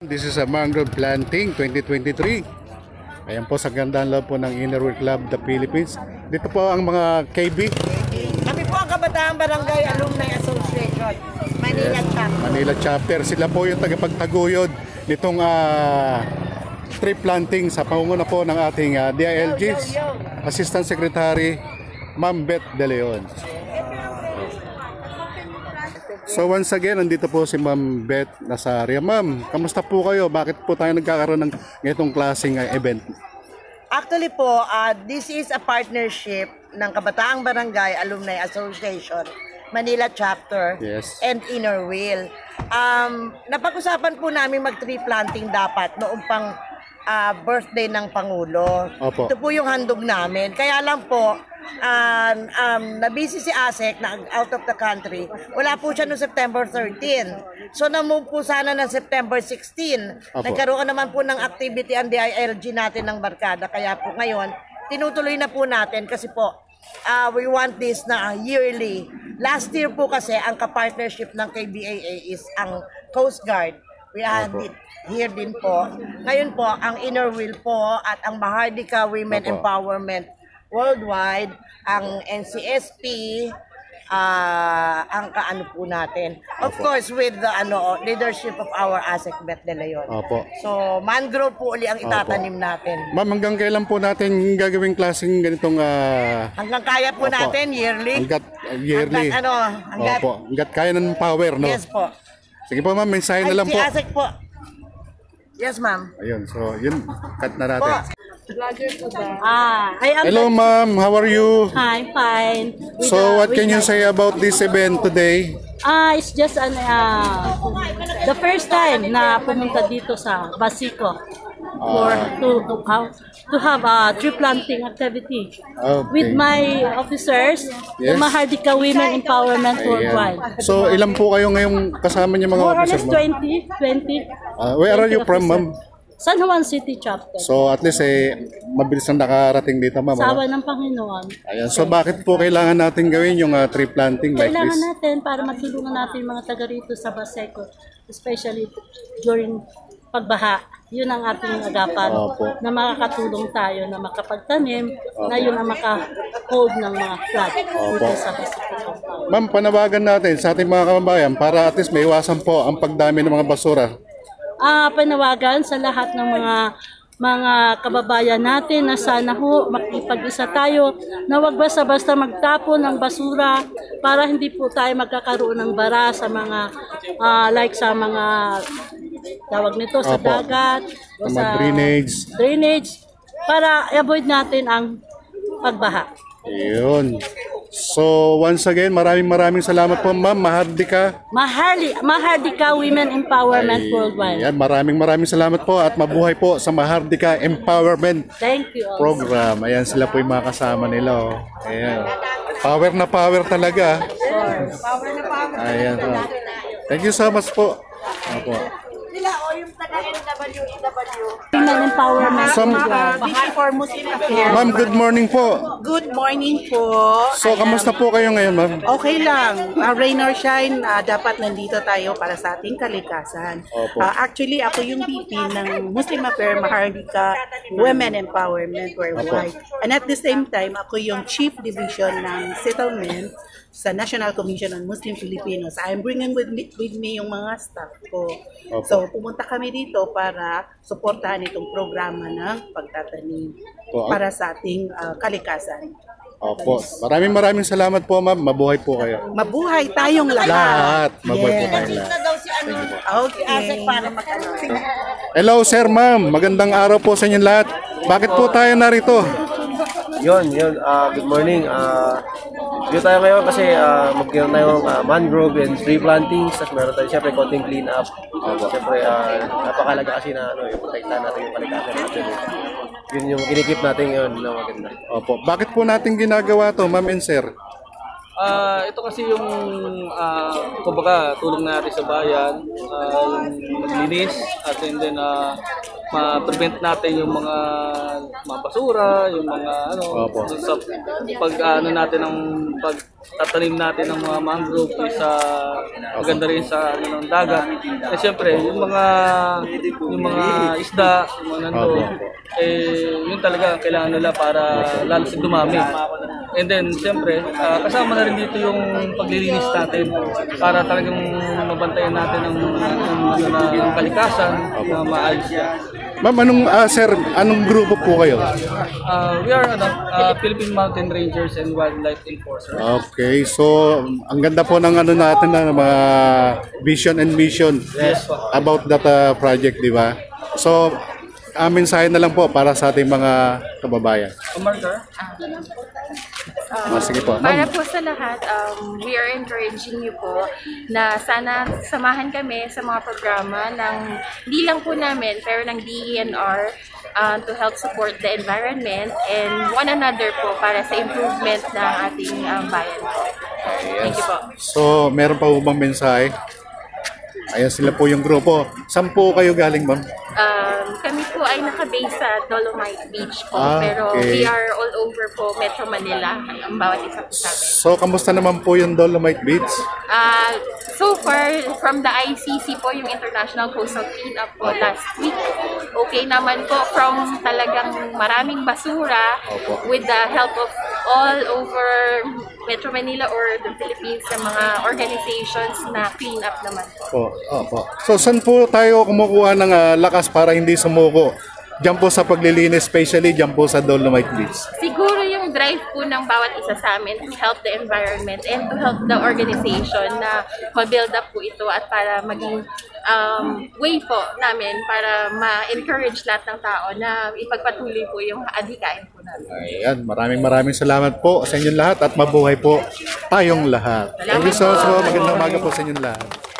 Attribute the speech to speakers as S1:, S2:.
S1: This is a mangrove planting 2023. Ayan po sa gandang loob po ng Innerwear Club the Philippines. Dito po ang mga KB.
S2: Kami po ang Kabataan Barangay Alumni Association, Manila Chapter.
S1: Manila Chapter. Sila po yung tagapagtaguyod nitong tree planting sa pangunguna po ng ating DILG's Assistant Secretary, Ma'am Beth De Leon. So once again, nandito po si Ma'am Beth Nazaria. Ma'am, kamusta po kayo? Bakit po tayo nagkakaroon ng ganitong klaseng event?
S2: Actually po, this is a partnership ng Kabataang Barangay Alumni Association, Manila Chapter,
S1: Yes.
S2: and Innerwear. Napag-usapan po namin mag-tree planting dapat noong pang birthday ng Pangulo.
S1: Opo.
S2: Ito po yung handog namin. Kaya lang po, na-busy si ASEC na out of the country. Wala po siya noong September 13. So na-move po sana ng September 16.
S1: Opo.
S2: Nagkaroon naman po ng activity ang DILG natin ng barkada. Kaya po ngayon, tinutuloy na po natin kasi po, we want this na yearly. Last year po kasi, ang ka-partnership ng KBAA is ang Coast Guard. We had it here din po. Ngayon po, ang Innerwear po at ang Mahardika Women
S1: Opo.
S2: Empowerment Worldwide, ang NCSP, ang kaano po natin. Of course, with the leadership of our ASEC Beth De Leon.
S1: Opo.
S2: So, mangrove po uli ang itatanim natin.
S1: Ma'am, hanggang kailan po natin gagawing klaseng ganitong
S2: Hanggang kaya po
S1: Opo.
S2: natin, yearly.
S1: hanggat yearly?
S2: Hanggat,
S1: Opo, hanggat kaya ng power, no?
S2: yes po.
S1: Sige po ma'am, mensahe na lang
S2: Si
S1: po.
S2: ASEC po. Yes, ma'am.
S1: Ayun, so yun, cut na natin.
S3: I am
S1: Hello ma'am, how are you?
S3: I'm fine.
S1: So what can you say about this event today?
S3: It's just the first time na pumunta dito sa Basico for to have a tree planting activity with
S1: Okay.
S3: my officers, the
S1: Yes.
S3: Mahardika Women Empowerment Worldwide.
S1: Ayan. So ilan po kayo ngayong kasama niyo mga
S3: More or
S1: officers
S3: less
S1: ma'am?
S3: 20
S1: Where are you from ma'am?
S3: San Juan City Chapter.
S1: So at least mabilis na nakarating dito ma'am.
S3: Sa
S1: ano?
S3: awa ng Panginoon.
S1: Ayan, so bakit po kailangan natin gawin yung tree planting like
S3: Kailangan
S1: this?
S3: natin para matulungan natin yung mga taga rito sa Baseco, especially during pagbaha. Yun ang ating agapan
S1: Opo.
S3: na makakatulong tayo na makapagtanim na yun ang maka-hold ng mga flood dito sa Baseco compound.
S1: Ma'am, panawagan natin sa ating mga kababayan para at least may iwasan po ang pagdami ng mga basura.
S3: Panawagan sa lahat ng mga kababayan natin na sana ho makipag-isa tayo na wag basta-basta magtapon ng basura para hindi po tayo magkakaroon ng bara sa mga like sa mga tawag nito sa
S1: Opo.
S3: dagat o
S1: Mga
S3: sa drainage para i-avoid natin ang pagbaha.
S1: Yun. So once again, maraming salamat po ma'am Mahardika.
S3: Mahardika Women Empowerment Worldwide.
S1: Yan, maraming salamat po at mabuhay po sa Mahardika Empowerment
S3: Thank you.
S1: Program. Ayan, sila po yung mga kasama nila. Oh. Ayan. Power na power talaga. Ayan. Oh. Thank you so much po. Opo.
S2: Sila yung taga-NWEW.
S3: Women Empowerment Worldwide.
S4: Mahal for Muslim Affairs.
S1: Ma'am, good morning po.
S4: Good morning po.
S1: So, kamusta po kayo ngayon, ma'am?
S4: Okay lang. Rain or shine, dapat nandito tayo para sa ating kalikasan.
S1: Opo.
S4: Actually, ako yung VP ng Muslim Affairs Mahardika Women Empowerment Worldwide. And at the same time, ako yung Chief Division ng Settlement sa National Commission on Muslim Filipinos. I'm bringing with me yung mga staff ko.
S1: Opo.
S4: So, pumunta kami dito para suportahan itong programa ng pagtatanim
S1: Opo.
S4: para sa ating kalikasan.
S1: Opo. Maraming salamat po, ma'am. Mabuhay po kayo.
S4: Mabuhay tayong lahat.
S1: Lahat. Mabuhay po kayo
S2: Na
S1: lahat.
S2: daw si
S4: Okay.
S2: ASEC para mag-ano.
S1: Hello, sir, ma'am. Magandang araw po sa inyong lahat. Bakit po tayo narito?
S5: Yun. Good morning. Dito tayo ngayon kasi magkaroon tayong mangrove and tree plantings. Tapos meron tayo siyempre konting clean up. Siyempre napakalaga kasi na yung protektahan natin yung kalikasan natin. Yun yung kinikip natin yun na maganda.
S1: Opo. Bakit po natin ginagawa to, ma'am and sir?
S6: Ito kasi yung kumbaga tulong natin sa bayan, yung maglinis at then ma-prevent natin yung mga basura, yung mga
S1: Opo.
S6: sa pag natin ng pagtatanim natin ng mga mangrove sa maganda rin sa ng dagat. Kasi siyempre yung mga isda, yung mga nando, yun talaga kailangan nila para lalo si dumami. And then siyempre kasama na rin dito yung paglilinis natin para talagang mabantayan natin ang kalikasan na maayos yan.
S1: Ma'am, sir, anong grupo po kayo?
S6: We are Philippine Mountain Rangers and Wildlife Enforcers.
S1: Okay, so ang ganda po ng natin na mga vision and mission about that project, di ba? So, mensahe na lang po para sa ating mga kababayan.
S6: Marker?
S1: Sige po.
S7: Para po sa lahat, we are encouraging you po na sana samahan kami sa mga programa ng hindi lang po namin pero ng DENR to help support the environment and one another po para sa improvement ng ating bayan po. Thank you po.
S1: So, meron pa po bang mensahe? Ayan sila po yung grupo. Saan po kayo galing, ma'am?
S7: Kami po ay nakabase sa Dolomite Beach po, pero
S1: okay.
S7: we are all over po Metro Manila, ang bawat isa po sa amin.
S1: So, kamusta naman po yung Dolomite Beach?
S7: So far, from the ICC po, yung International Coastal Cleanup po last week, okay naman po from talagang maraming basura with the help of all over Metro Manila or the Philippines sa mga organizations na clean up naman po.
S1: Opo. So, saan po tayo kumukuha ng lakas para hindi sumuko? Diyan po sa paglilinis, especially diyan po sa Dolomite Beach.
S7: Siguro yung drive po ng bawat isa sa amin to help the environment and to help the organization na ma-build up po ito at para maging way po namin para ma-encourage lahat ng tao na ipagpatuloy po yung adhikain po namin.
S1: Ayan, maraming salamat po sa inyong lahat at mabuhay po tayong lahat. Thank you so much. Magandang umaga po sa inyong lahat.